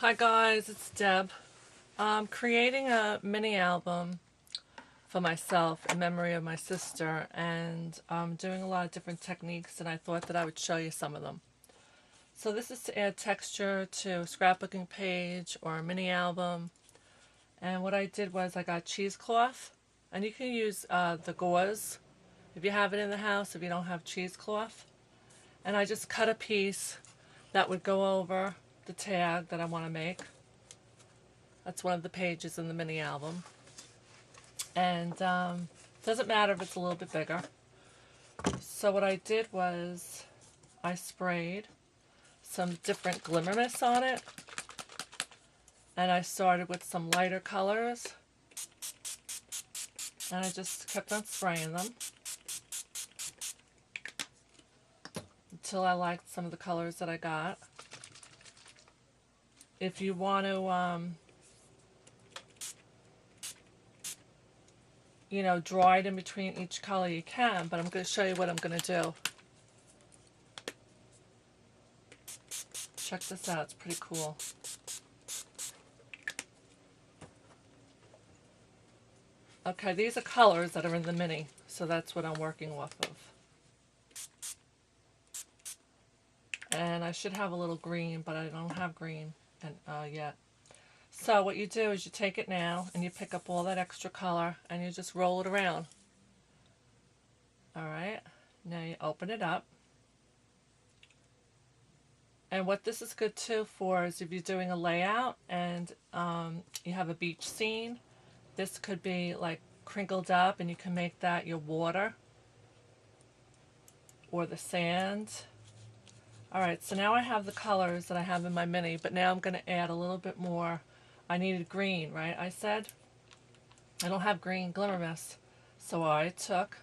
Hi guys, it's Deb. I'm creating a mini album for myself in memory of my sister, and I'm doing a lot of different techniques, and I thought that I would show you some of them. So this is to add texture to a scrapbooking page or a mini album. And what I did was I got cheesecloth, and you can use the gauze if you have it in the house if you don't have cheesecloth. And I just cut a piece that would go over the tag that I want to make. That's one of the pages in the mini album. And doesn't matter if it's a little bit bigger. So what I did was I sprayed some different glimmer mist on it. And I started with some lighter colors. And I just kept on spraying them until I liked some of the colors that I got. If you want to draw it in between each color, you can, but I'm going to show you what I'm going to do. Check this out, it's pretty cool. Okay, these are colors that are in the mini, so that's what I'm working off of. And I should have a little green, but I don't have green yet. So what you do is you take it now and you pick up all that extra color and you just roll it around. Alright, now you open it up. And what this is good too for is if you're doing a layout and you have a beach scene, this could be like crinkled up and you can make that your water or the sand. Alright, so now I have the colors that I have in my mini, but now I'm going to add a little bit more. I needed green, right? I said I don't have green glimmer mist, so I took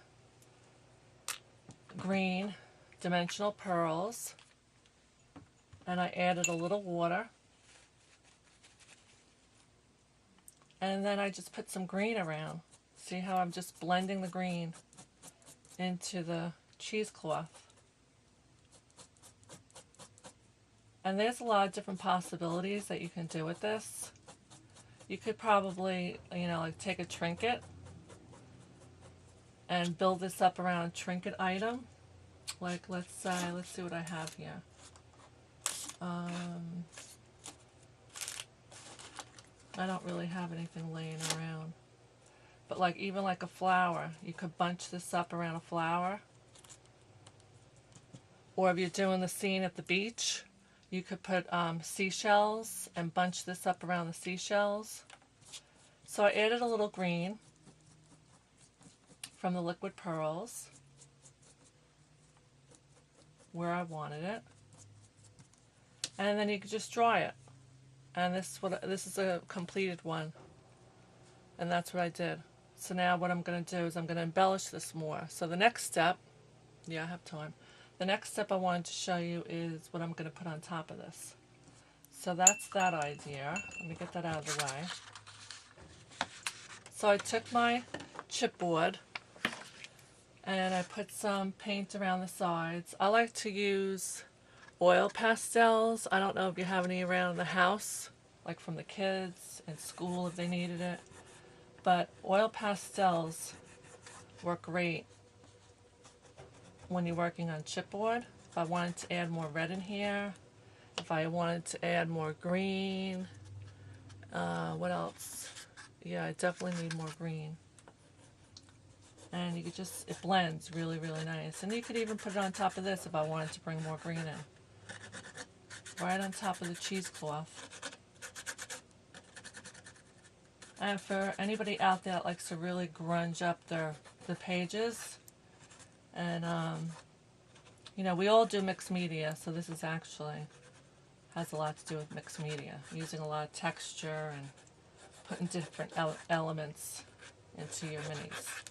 green dimensional pearls and I added a little water, and then I just put some green around. See how I'm just blending the green into the cheesecloth. And there's a lot of different possibilities that you can do with this. You could probably, like take a trinket and build this up around a trinket item. Like, let's see what I have here. I don't really have anything laying around. But like even like a flower, you could bunch this up around a flower. Or if you're doing the scene at the beach, you could put seashells and bunch this up around the seashells. So I added a little green from the liquid pearls where I wanted it. And then you could just dry it. And this is a completed one. And that's what I did. So now what I'm going to do is I'm going to embellish this more. So the next step, yeah, I have time. The next step I wanted to show you is what I'm going to put on top of this. So that's that idea. Let me get that out of the way. So I took my chipboard and I put some paint around the sides. I like to use oil pastels. I don't know if you have any around the house, like from the kids in school if they needed it. But oil pastels work great when you're working on chipboard. If I wanted to add more red in here, if I wanted to add more green, what else? Yeah, I definitely need more green. And you could just, it blends really, really nice. And you could even put it on top of this if I wanted to bring more green in. Right on top of the cheesecloth. And for anybody out there that likes to really grunge up the pages, and we all do mixed media, so this is actually has a lot to do with mixed media, using a lot of texture and putting different elements into your minis.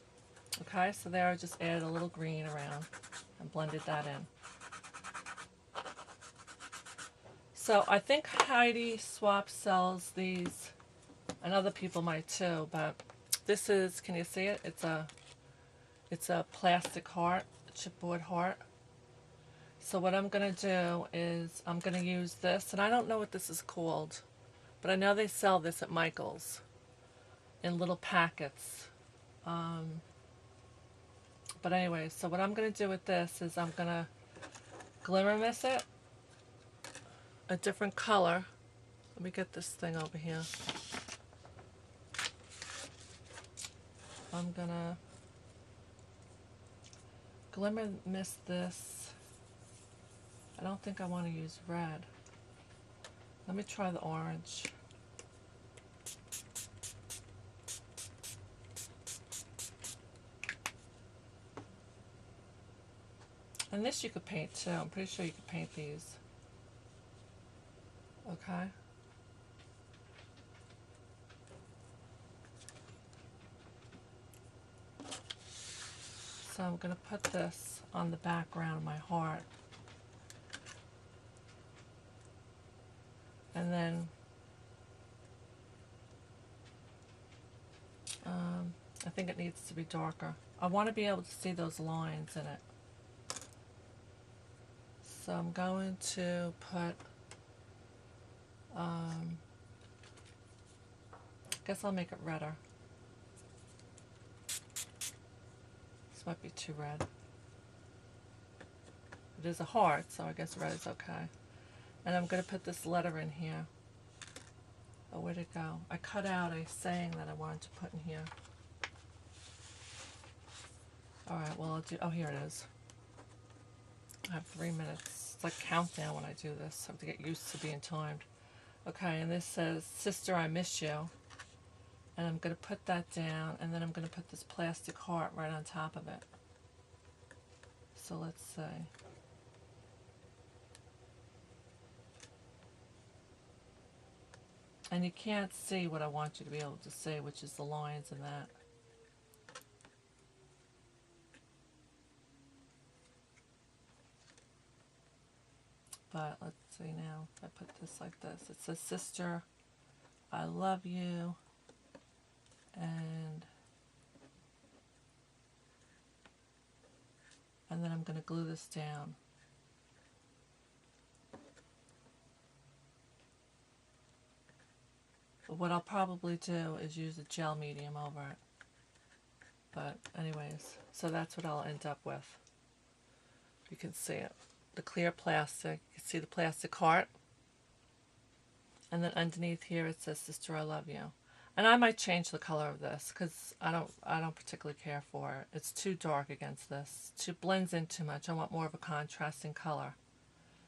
Okay, so there I just added a little green around and blended that in. So I think Heidi Swap sells these, and other people might too, but this is, can you see it? It's a plastic heart, a chipboard heart. So what I'm going to do is I'm going to use this, and I don't know what this is called. but I know they sell this at Michael's in little packets. But anyway, so what I'm going to do with this is I'm going to glimmer mist it a different color. Let me get this thing over here. I'm going to glimmer mist this. I don't think I want to use red. Let me try the orange. And this you could paint too. I'm pretty sure you could paint these. Okay. So I'm going to put this on the background of my heart. And then I think it needs to be darker. I want to be able to see those lines in it. So I'm going to put, I guess I'll make it redder. This might be too red. It is a heart, so I guess red is okay. And I'm going to put this letter in here. Oh, where'd it go? I cut out a saying that I wanted to put in here. Alright, well I'll do, oh here it is. I have 3 minutes. It's like countdown when I do this. I have to get used to being timed. Okay, and this says, Sister, I miss you. And I'm going to put that down, and then I'm going to put this plastic heart right on top of it. So let's see. And you can't see what I want you to be able to see, which is the lines in that. But let's see now, if I put this like this. It says, Sister, I love you. And then I'm going to glue this down. But what I'll probably do is use a gel medium over it. But anyways, so that's what I'll end up with. You can see it. The clear plastic. You can see the plastic heart. And then underneath here it says, Sister, I love you. And I might change the color of this because I don't particularly care for it. It's too dark against this. It blends in too much. I want more of a contrasting color.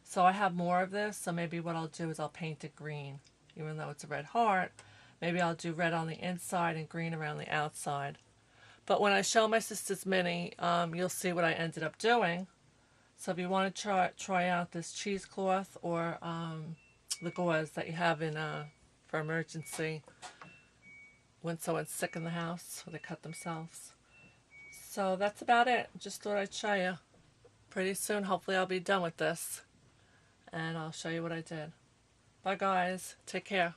So I have more of this, so maybe what I'll do is I'll paint it green. Even though it's a red heart, maybe I'll do red on the inside and green around the outside. But when I show my sister's mini, you'll see what I ended up doing. So if you want to try out this cheesecloth or the gauze that you have in for emergency when someone's sick in the house or they cut themselves. So that's about it. Just thought I'd show you. Pretty soon, hopefully I'll be done with this. And I'll show you what I did. Bye guys. Take care.